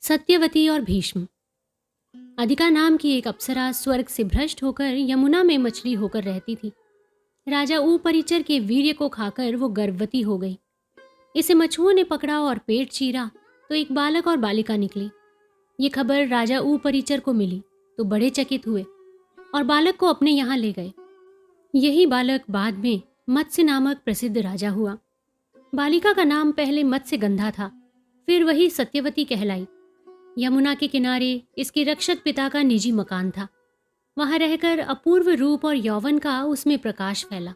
सत्यवती और भीष्म। अधिका नाम की एक अप्सरा स्वर्ग से भ्रष्ट होकर यमुना में मछली होकर रहती थी। राजा ऊपरिचर के वीर्य को खाकर वो गर्भवती हो गई। इसे मछुओं ने पकड़ा और पेट चीरा तो एक बालक और बालिका निकली। ये खबर राजा ऊपरिचर को मिली तो बड़े चकित हुए और बालक को अपने यहाँ ले गए। यही बालक बाद में मत्स्य नामक प्रसिद्ध राजा हुआ। बालिका का नाम पहले मत्स्यगंधा था, फिर वही सत्यवती कहलाई। यमुना के किनारे इसके रक्षक पिता का निजी मकान था। वहां रहकर अपूर्व रूप और यौवन का उसमें प्रकाश फैला।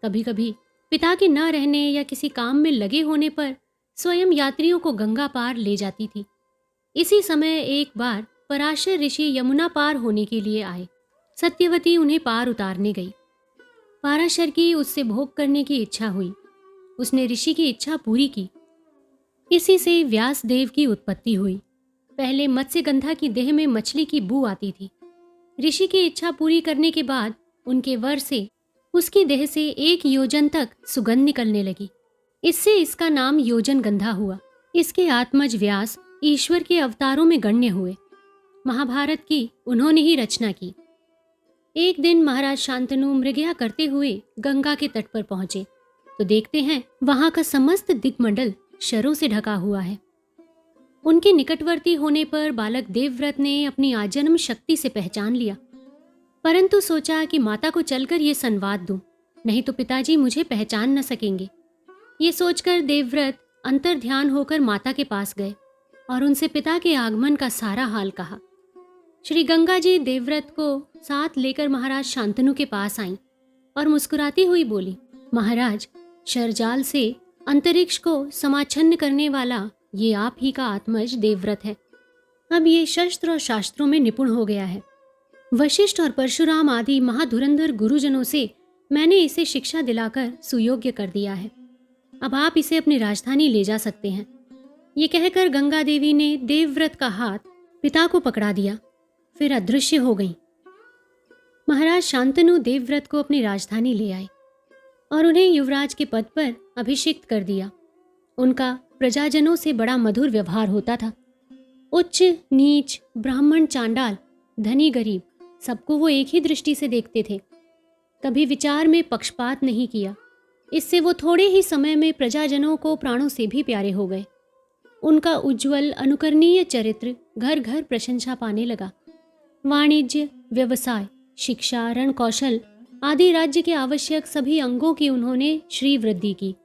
कभी कभी पिता के न रहने या किसी काम में लगे होने पर स्वयं यात्रियों को गंगा पार ले जाती थी। इसी समय एक बार पराशर ऋषि यमुना पार होने के लिए आए। सत्यवती उन्हें पार उतारने गई। पराशर की उससे भोग करने की इच्छा हुई। उसने ऋषि की इच्छा पूरी की। इसी से व्यास देव की उत्पत्ति हुई। पहले मत्स्यगंधा की देह में मछली की बू आती थी। ऋषि की इच्छा पूरी करने के बाद उनके वर से उसकी देह से 1 योजन तक सुगंध निकलने लगी। इससे इसका नाम योजन गंधा हुआ। इसके आत्मज व्यास ईश्वर के अवतारों में गण्य हुए। महाभारत की उन्होंने ही रचना की। एक दिन महाराज शांतनु मृगया करते हुए गंगा के तट पर पहुंचे तो देखते हैं वहां का समस्त दिग्मंडल शरों से ढका हुआ है। उनके निकटवर्ती होने पर बालक देवव्रत ने अपनी आजन्म शक्ति से पहचान लिया, परंतु सोचा कि माता को चलकर ये संवाद दूं, नहीं तो पिताजी मुझे पहचान न सकेंगे। ये सोचकर देवव्रत अंतर ध्यान होकर माता के पास गए और उनसे पिता के आगमन का सारा हाल कहा। श्री गंगा जी देवव्रत को साथ लेकर महाराज शांतनु के पास आईं और मुस्कुराती हुई बोली, महाराज, शरजाल से अंतरिक्ष को समाच्छन्न करने वाला ये आप ही का आत्मज देवव्रत है। अब ये शस्त्र और शास्त्रों में निपुण हो गया है। वशिष्ठ और परशुराम आदि महाधुरंधर गुरुजनों से मैंने इसे शिक्षा दिलाकर सुयोग्य कर दिया है। अब आप इसे अपनी राजधानी ले जा सकते हैं। ये कहकर गंगा देवी ने देवव्रत का हाथ पिता को पकड़ा दिया, फिर अदृश्य हो गई। महाराज शांतनु देवव्रत को अपनी राजधानी ले आए और उन्हें युवराज के पद पर अभिषिक्त कर दिया। उनका प्रजाजनों से बड़ा मधुर व्यवहार होता था। उच्च नीच, ब्राह्मण चांडाल, धनी गरीब, सबको वो एक ही दृष्टि से देखते थे। कभी विचार में पक्षपात नहीं किया। इससे वो थोड़े ही समय में प्रजाजनों को प्राणों से भी प्यारे हो गए। उनका उज्ज्वल अनुकरणीय चरित्र घर घर प्रशंसा पाने लगा। वाणिज्य, व्यवसाय, शिक्षा, रण कौशल आदि राज्य के आवश्यक सभी अंगों की उन्होंने श्री वृद्धि की।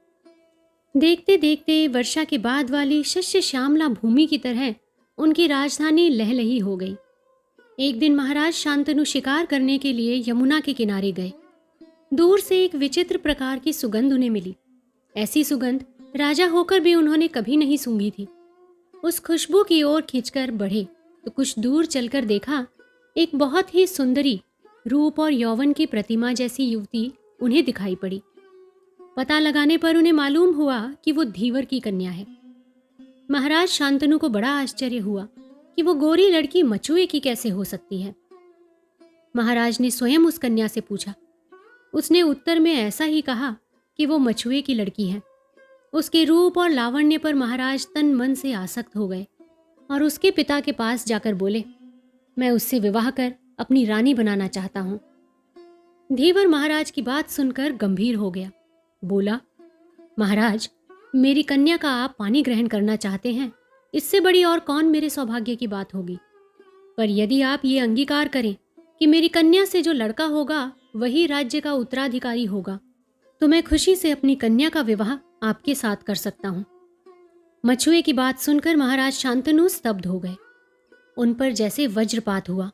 देखते देखते वर्षा के बाद वाली शस्य श्यामला भूमि की तरह उनकी राजधानी लहलही हो गई। एक दिन महाराज शांतनु शिकार करने के लिए यमुना के किनारे गए। दूर से एक विचित्र प्रकार की सुगंध उन्हें मिली। ऐसी सुगंध राजा होकर भी उन्होंने कभी नहीं सूंघी थी। उस खुशबू की ओर खींचकर बढ़े तो कुछ दूर चलकर देखा एक बहुत ही सुंदरी, रूप और यौवन की प्रतिमा जैसी युवती उन्हें दिखाई पड़ी। पता लगाने पर उन्हें मालूम हुआ कि वो धीवर की कन्या है। महाराज शांतनु को बड़ा आश्चर्य हुआ कि वो गोरी लड़की मछुए की कैसे हो सकती है। महाराज ने स्वयं उस कन्या से पूछा। उसने उत्तर में ऐसा ही कहा कि वो मछुए की लड़की है। उसके रूप और लावण्य पर महाराज तन मन से आसक्त हो गए और उसके पिता के पास जाकर बोले, मैं उससे विवाह कर अपनी रानी बनाना चाहता हूं। धीवर महाराज की बात सुनकर गंभीर हो गया। बोला, महाराज, मेरी कन्या का आप पानी ग्रहण करना चाहते हैं, इससे बड़ी और कौन मेरे सौभाग्य की बात होगी। पर यदि आप ये अंगीकार करें कि मेरी कन्या से जो लड़का होगा वही राज्य का उत्तराधिकारी होगा, तो मैं खुशी से अपनी कन्या का विवाह आपके साथ कर सकता हूं। मछुए की बात सुनकर महाराज शांतनु स्तब्ध हो गए। उन पर जैसे वज्रपात हुआ।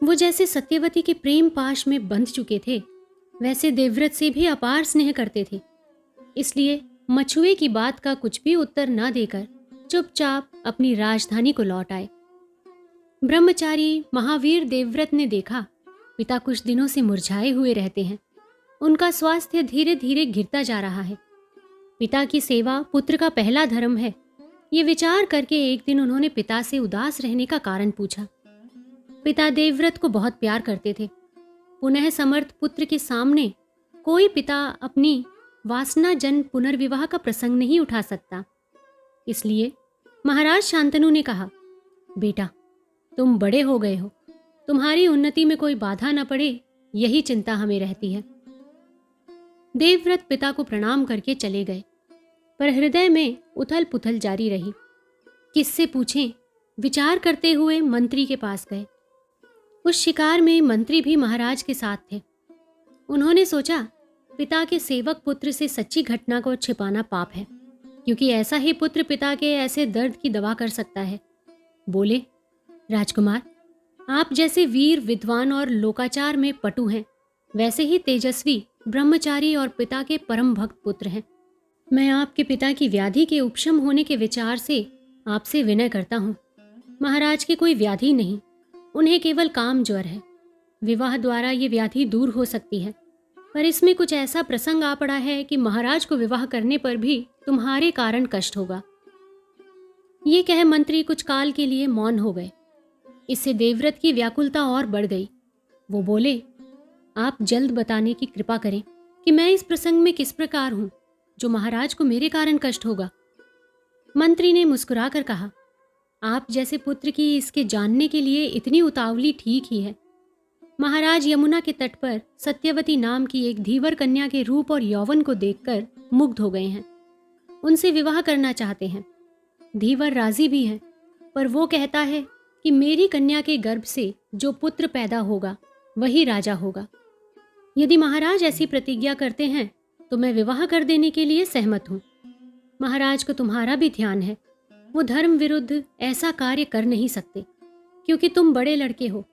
वो जैसे सत्यवती के प्रेम पाश में बंध चुके थे, वैसे देवव्रत से भी अपार स्नेह करते थे। इसलिए मछुए की बात का कुछ भी उत्तर न देकर चुपचाप अपनी राजधानी को लौट आए। ब्रह्मचारी महावीर देवव्रत ने देखा पिता कुछ दिनों से मुरझाए हुए रहते हैं। उनका स्वास्थ्य धीरे धीरे गिरता जा रहा है। पिता की सेवा पुत्र का पहला धर्म है। ये विचार करके एक दिन उन्होंने पिता से उदास रहने का कारण पूछा। पिता देवव्रत को बहुत प्यार करते थे। पुनः समर्थ पुत्र के सामने कोई पिता अपनी वासना जन पुनर्विवाह का प्रसंग नहीं उठा सकता। इसलिए महाराज शांतनु ने कहा, बेटा, तुम बड़े हो गए हो, तुम्हारी उन्नति में कोई बाधा न पड़े, यही चिंता हमें रहती है। देवव्रत पिता को प्रणाम करके चले गए, पर हृदय में उथल पुथल जारी रही। किससे पूछें, विचार करते हुए मंत्री के पास गए। उस शिकार में मंत्री भी महाराज के साथ थे। उन्होंने सोचा, पिता के सेवक पुत्र से सच्ची घटना को छिपाना पाप है, क्योंकि ऐसा ही पुत्र पिता के ऐसे दर्द की दवा कर सकता है। बोले, राजकुमार, आप जैसे वीर, विद्वान और लोकाचार में पटु हैं, वैसे ही तेजस्वी, ब्रह्मचारी और पिता के परम भक्त पुत्र हैं। मैं आपके पिता की व्याधि के उपशम होने के विचार से आपसे विनय करता हूँ। महाराज की कोई व्याधि नहीं, उन्हें केवल काम ज्वर है। विवाह द्वारा ये व्याधि दूर हो सकती है, पर इसमें कुछ ऐसा प्रसंग आ पड़ा है कि महाराज को विवाह करने पर भी तुम्हारे कारण कष्ट होगा। ये कह मंत्री कुछ काल के लिए मौन हो गए। इससे देवव्रत की व्याकुलता और बढ़ गई। वो बोले, आप जल्द बताने की कृपा करें कि मैं इस प्रसंग में किस प्रकार हूं जो महाराज को मेरे कारण कष्ट होगा। मंत्री ने मुस्कुराकर कहा, आप जैसे पुत्र की इसके जानने के लिए इतनी उतावली ठीक ही है। महाराज यमुना के तट पर सत्यवती नाम की एक धीवर कन्या के रूप और यौवन को देखकर मुग्ध हो गए हैं। उनसे विवाह करना चाहते हैं। धीवर राजी भी है, पर वो कहता है कि मेरी कन्या के गर्भ से जो पुत्र पैदा होगा वही राजा होगा। यदि महाराज ऐसी प्रतिज्ञा करते हैं तो मैं विवाह कर देने के लिए सहमत हूँ। महाराज को तुम्हारा भी ध्यान है, वो धर्म विरुद्ध ऐसा कार्य कर नहीं सकते, क्योंकि तुम बड़े लड़के हो।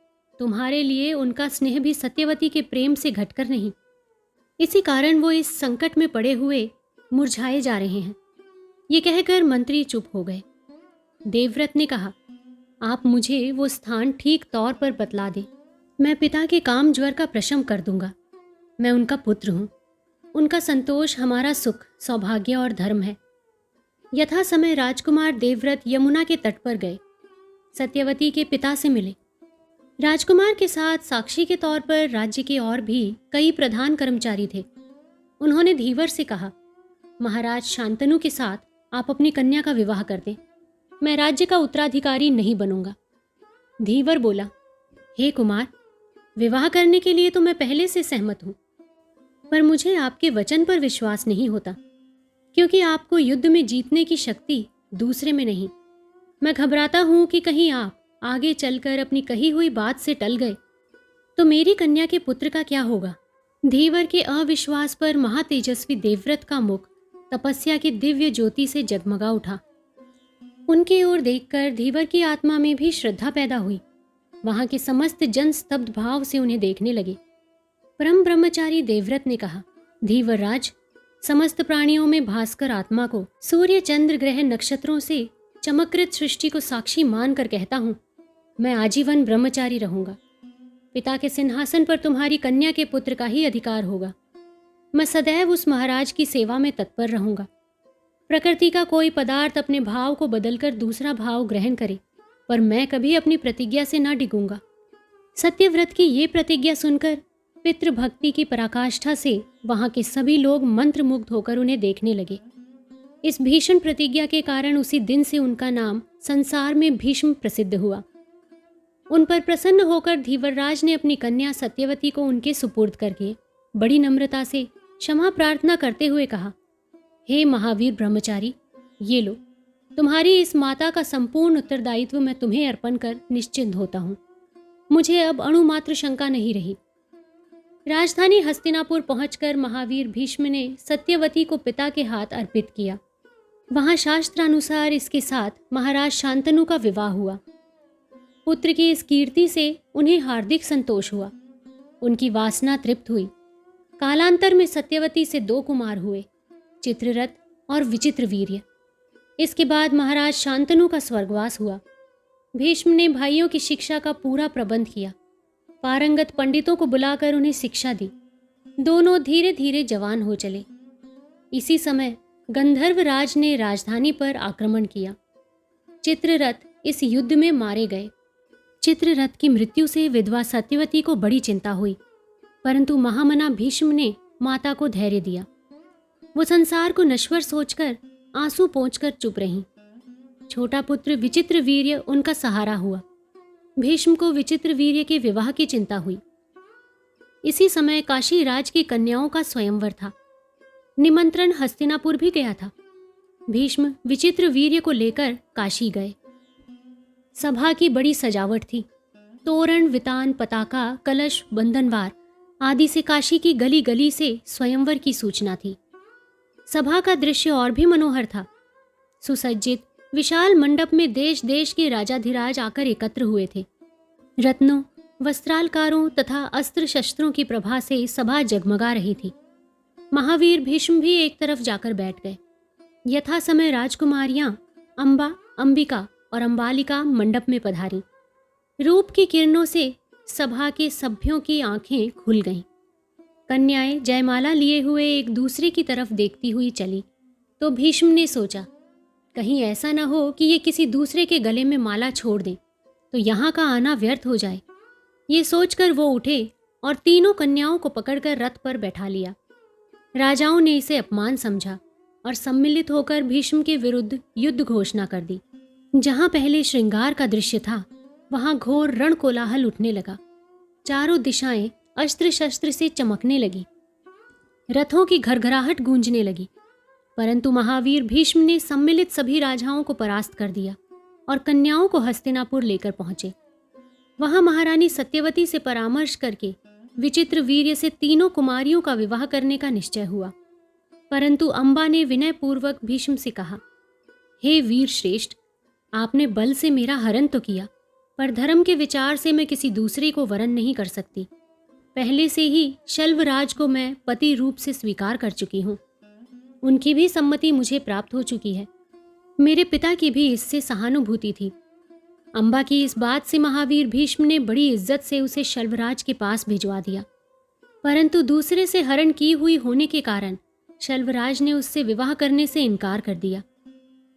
तुम्हारे लिए उनका स्नेह भी सत्यवती के प्रेम से घटकर नहीं। इसी कारण वो इस संकट में पड़े हुए मुरझाए जा रहे हैं। ये कहकर मंत्री चुप हो गए। देवव्रत ने कहा, आप मुझे वो स्थान ठीक तौर पर बतला दें। मैं पिता के काम ज्वर का प्रशम कर दूंगा। मैं उनका पुत्र हूँ। उनका संतोष हमारा सुख, सौभाग्य और धर्म है। यथा समय राजकुमार देवव्रत यमुना के तट पर गए, सत्यवती के पिता से मिले। राजकुमार के साथ साक्षी के तौर पर राज्य के और भी कई प्रधान कर्मचारी थे। उन्होंने धीवर से कहा, महाराज शांतनु के साथ आप अपनी कन्या का विवाह कर दें। मैं राज्य का उत्तराधिकारी नहीं बनूंगा। धीवर बोला, हे कुमार, विवाह करने के लिए तो मैं पहले से सहमत हूं, पर मुझे आपके वचन पर विश्वास नहीं होता, क्योंकि आपको युद्ध में जीतने की शक्ति दूसरे में नहीं। मैं घबराता हूं कि कहीं आप आगे चलकर अपनी कही हुई बात से टल गए तो मेरी कन्या के पुत्र का क्या होगा। धीवर के अविश्वास पर महातेजस्वी देवव्रत का मुख तपस्या की दिव्य ज्योति से जगमगा उठा। उनकी ओर देखकर धीवर की आत्मा में भी श्रद्धा पैदा हुई। वहां के समस्त जन स्तब्ध भाव से उन्हें देखने लगे। परम ब्रह्मचारी देवव्रत ने कहा, धीवर राज, समस्त प्राणियों में भास्कर आत्मा को सूर्य, चंद्र, ग्रह, नक्षत्रों से चमकृत सृष्टि को साक्षी मानकर कहता हूं, मैं आजीवन ब्रह्मचारी रहूंगा। पिता के सिंहासन पर तुम्हारी कन्या के पुत्र का ही अधिकार होगा। मैं सदैव उस महाराज की सेवा में तत्पर रहूंगा। प्रकृति का कोई पदार्थ अपने भाव को बदलकर दूसरा भाव ग्रहण करे, पर मैं कभी अपनी प्रतिज्ञा से न डिगूंगा। सत्यव्रत की ये प्रतिज्ञा सुनकर पितृभक्ति की पराकाष्ठा से वहां के सभी लोग मंत्रमुग्ध होकर उन्हें देखने लगे। इस भीषण प्रतिज्ञा के कारण उसी दिन से उनका नाम संसार में भीष्म प्रसिद्ध हुआ। उन पर प्रसन्न होकर धीवरराज ने अपनी कन्या सत्यवती को उनके सुपुर्द करके बड़ी नम्रता से क्षमा प्रार्थना करते हुए कहा, हे महावीर ब्रह्मचारी, ये लो, तुम्हारी इस माता का संपूर्ण उत्तरदायित्व मैं तुम्हें अर्पण कर निश्चिंत होता हूँ। मुझे अब अणुमात्र शंका नहीं रही। राजधानी हस्तिनापुर पहुंचकर महावीर भीष्म ने सत्यवती को पिता के हाथ अर्पित किया। वहां शास्त्रानुसार इसके साथ महाराज शांतनु का विवाह हुआ। पुत्र की इस कीर्ति से उन्हें हार्दिक संतोष हुआ। उनकी वासना तृप्त हुई। कालांतर में सत्यवती से 2 कुमार हुए, चित्ररथ और विचित्रवीर्य। इसके बाद महाराज शांतनु का स्वर्गवास हुआ। भीष्म ने भाइयों की शिक्षा का पूरा प्रबंध किया। पारंगत पंडितों को बुलाकर उन्हें शिक्षा दी। दोनों धीरे धीरे जवान हो चले। इसी समय गंधर्वराज ने राजधानी पर आक्रमण किया। चित्ररथ इस युद्ध में मारे गए। चित्ररथ की मृत्यु से विधवा सत्यवती को बड़ी चिंता हुई, परंतु महामना भीष्म ने माता को धैर्य दिया। वो संसार को नश्वर सोचकर आंसू पोंछकर चुप रहीं। छोटा पुत्र विचित्र वीर्य उनका सहारा हुआ। भीष्म को विचित्र वीर्य के विवाह की चिंता हुई। इसी समय काशी राज की कन्याओं का स्वयंवर था। निमंत्रण हस्तिनापुर भी गया था। भीष्म विचित्र वीर्य को लेकर काशी गए। सभा की बड़ी सजावट थी। तोरण, वितान, पताका, कलश, बंधनवार आदि से काशी की गली गली से स्वयंवर की सूचना थी। सभा का दृश्य और भी मनोहर था। सुसज्जित विशाल मंडप में देश देश के राजाधिराज आकर एकत्र हुए थे। रत्नों, वस्त्रालकारों तथा अस्त्र शस्त्रों की प्रभा से सभा जगमगा रही थी। महावीर भीष्म भी एक तरफ जाकर बैठ गए। यथा समय राजकुमारियां अंबा, अंबिका और अंबालिका मंडप में पधारी। रूप की किरणों से सभा के सभ्यों की आंखें खुल गईं। कन्याएं जयमाला लिए हुए एक दूसरे की तरफ देखती हुई चली तो भीष्म ने सोचा, कहीं ऐसा न हो कि ये किसी दूसरे के गले में माला छोड़ दें तो यहाँ का आना व्यर्थ हो जाए। ये सोचकर वो उठे और तीनों कन्याओं को पकड़कर रथ पर बैठा लिया। राजाओं ने इसे अपमान समझा और सम्मिलित होकर भीष्म के विरुद्ध युद्ध घोषणा कर दी। जहाँ पहले श्रृंगार का दृश्य था वहाँ घोर रण कोलाहल उठने लगा। चारों दिशाएं अस्त्र शस्त्र से चमकने लगी। रथों की घरघराहट गूंजने लगी। परंतु महावीर भीष्म ने सम्मिलित सभी राजाओं को परास्त कर दिया और कन्याओं को हस्तिनापुर लेकर पहुंचे। वहां महारानी सत्यवती से परामर्श करके विचित्र वीर्य से तीनों कुमारियों का विवाह करने का निश्चय हुआ। परंतु अंबा ने विनयपूर्वक भीष्म से कहा, हे वीर श्रेष्ठ, आपने बल से मेरा हरण तो किया, पर धर्म के विचार से मैं किसी दूसरे को वरण नहीं कर सकती। पहले से ही शल्वराज को मैं पति रूप से स्वीकार कर चुकी हूँ। उनकी भी सम्मति मुझे प्राप्त हो चुकी है। मेरे पिता की भी इससे सहानुभूति थी। अंबा की इस बात से महावीर भीष्म ने बड़ी इज्जत से उसे शल्वराज के पास भिजवा दिया। परंतु दूसरे से हरण की हुई होने के कारण शल्वराज ने उससे विवाह करने से इनकार कर दिया।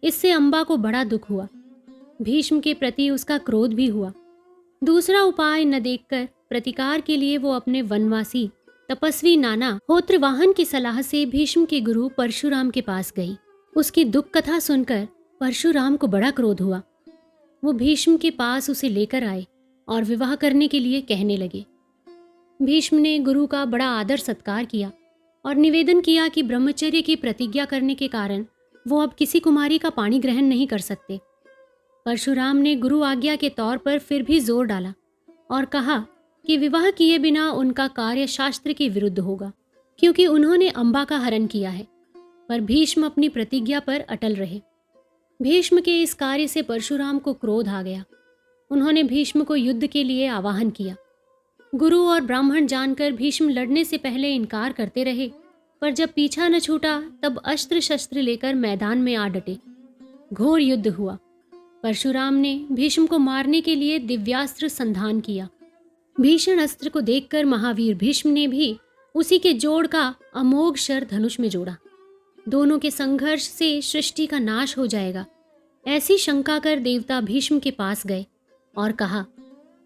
इससे अंबा को बड़ा दुख हुआ। भीष्म के प्रति उसका क्रोध भी हुआ। दूसरा उपाय न देखकर प्रतिकार के लिए वो अपने वनवासी तपस्वी नाना होत्रवाहन की सलाह से भीष्म के गुरु परशुराम के पास गई। उसकी दुख कथा सुनकर परशुराम को बड़ा क्रोध हुआ। वो भीष्म के पास उसे लेकर आए और विवाह करने के लिए कहने लगे। भीष्म ने गुरु का बड़ा आदर सत्कार किया और निवेदन किया कि ब्रह्मचर्य की प्रतिज्ञा करने के कारण वो अब किसी कुमारी का पानी ग्रहण नहीं कर सकते। परशुराम ने गुरु आज्ञा के तौर पर फिर भी जोर डाला और कहा कि विवाह किए बिना उनका कार्य शास्त्र के विरुद्ध होगा, क्योंकि उन्होंने अंबा का हरण किया है। पर भीष्म अपनी प्रतिज्ञा पर अटल रहे। भीष्म के इस कार्य से परशुराम को क्रोध आ गया। उन्होंने भीष्म को युद्ध के लिए आवाहन किया। गुरु और ब्राह्मण जानकर भीष्म लड़ने से पहले इनकार करते रहे, पर जब पीछा न छूटा तब अस्त्र शस्त्र लेकर मैदान में आ डटे। घोर युद्ध हुआ। परशुराम ने भीष्म को मारने के लिए दिव्यास्त्र संधान किया। भीषण अस्त्र को देखकर महावीर भीष्म ने भी उसी के जोड़ का अमोघ शर धनुष में जोड़ा। दोनों के संघर्ष से सृष्टि का नाश हो जाएगा, ऐसी शंका कर देवता भीष्म के पास गए और कहा,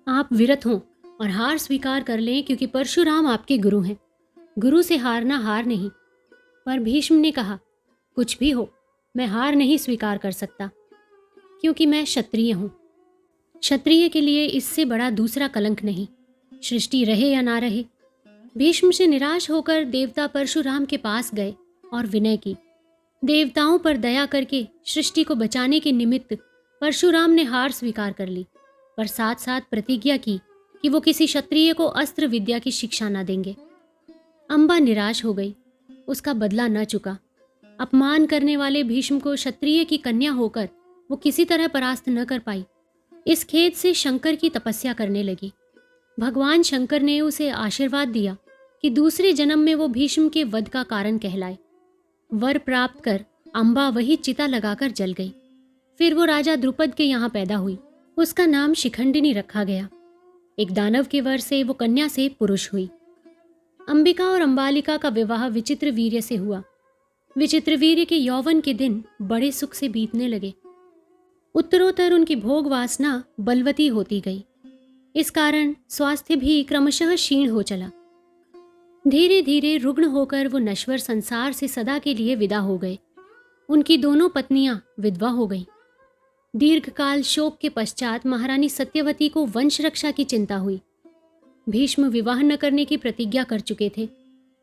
आप विरत हों और हार स्वीकार कर लें, क्योंकि परशुराम आपके गुरु हैं। गुरु से हारना हार नहीं। पर भीष्म ने कहा, कुछ भी हो, मैं हार नहीं स्वीकार कर सकता, क्योंकि मैं क्षत्रिय हूँ। क्षत्रिय के लिए इससे बड़ा दूसरा कलंक नहीं, सृष्टि रहे या ना रहे। भीष्म से निराश होकर देवता परशुराम के पास गए और विनय की। देवताओं पर दया करके सृष्टि को बचाने के निमित्त परशुराम ने हार स्वीकार कर ली, पर साथ साथ प्रतिज्ञा की कि वो किसी क्षत्रिय को अस्त्र विद्या की शिक्षा न देंगे। अंबा निराश हो गई। उसका बदला न चुका। अपमान करने वाले भीष्म को क्षत्रिय की कन्या होकर वो किसी तरह परास्त न कर पाई। इस खेद से शंकर की तपस्या करने लगी। भगवान शंकर ने उसे आशीर्वाद दिया कि दूसरे जन्म में वो भीष्म के वध का कारण कहलाए। वर प्राप्त कर अंबा वही चिता लगाकर जल गई। फिर वो राजा द्रुपद के यहाँ पैदा हुई। उसका नाम शिखंडिनी रखा गया। एक दानव के वर से वो कन्या से पुरुष हुई। अंबिका और अंबालिका का विवाह विचित्र वीर्य से हुआ। विचित्र वीर्य के यौवन के दिन बड़े सुख से बीतने लगे। उत्तरोत्तर उनकी भोग वासना बलवती होती गई। इस कारण स्वास्थ्य भी क्रमशः क्षीण हो चला। धीरे धीरे रुग्ण होकर वो नश्वर संसार से सदा के लिए विदा हो गए। उनकी दोनों पत्नियां विधवा हो गईं। दीर्घकाल शोक के पश्चात महारानी सत्यवती को वंश रक्षा की चिंता हुई। भीष्म विवाह न करने की प्रतिज्ञा कर चुके थे।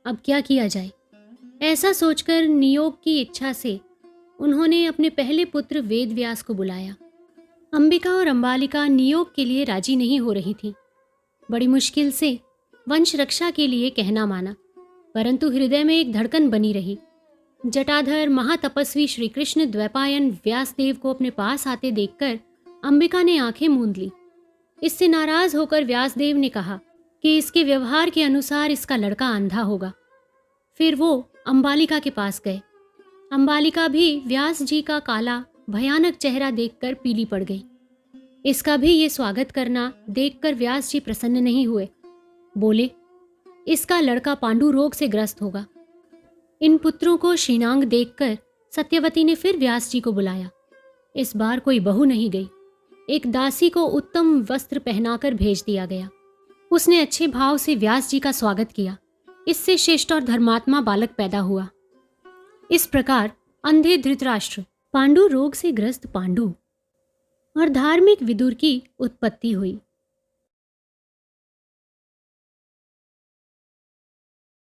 अब क्या किया जाए? ऐसा सोचकर नियोग की इच्छा से उन्होंने अपने पहले पुत्र वेदव्यास को बुलाया। अंबिका और अंबालिका नियोग के लिए राजी नहीं हो रही थी। बड़ी मुश्किल से वंश रक्षा के लिए कहना माना, परंतु हृदय में एक धड़कन बनी रही। जटाधर महातपस्वी श्री कृष्ण द्वैपायन व्यासदेव को अपने पास आते देखकर अंबिका ने आंखें मूंद ली। इससे नाराज होकर व्यासदेव ने कहा कि इसके व्यवहार के अनुसार इसका लड़का अंधा होगा। फिर वो अंबालिका के पास गए। अंबालिका भी व्यास जी का काला भयानक चेहरा देखकर पीली पड़ गई। इसका भी ये स्वागत करना देखकर व्यास जी प्रसन्न नहीं हुए। बोले, इसका लड़का पांडु रोग से ग्रस्त होगा। इन पुत्रों को श्रीनांग देखकर सत्यवती ने फिर व्यास जी को बुलाया। इस बार कोई बहू नहीं गई। एक दासी को उत्तम वस्त्र पहनाकर भेज दिया गया। उसने अच्छे भाव से व्यास जी का स्वागत किया। इससे शिष्ट और धर्मात्मा बालक पैदा हुआ। इस प्रकार अंधे धृतराष्ट्र, पांडु रोग से ग्रस्त पांडु और धार्मिक विदुर की उत्पत्ति हुई।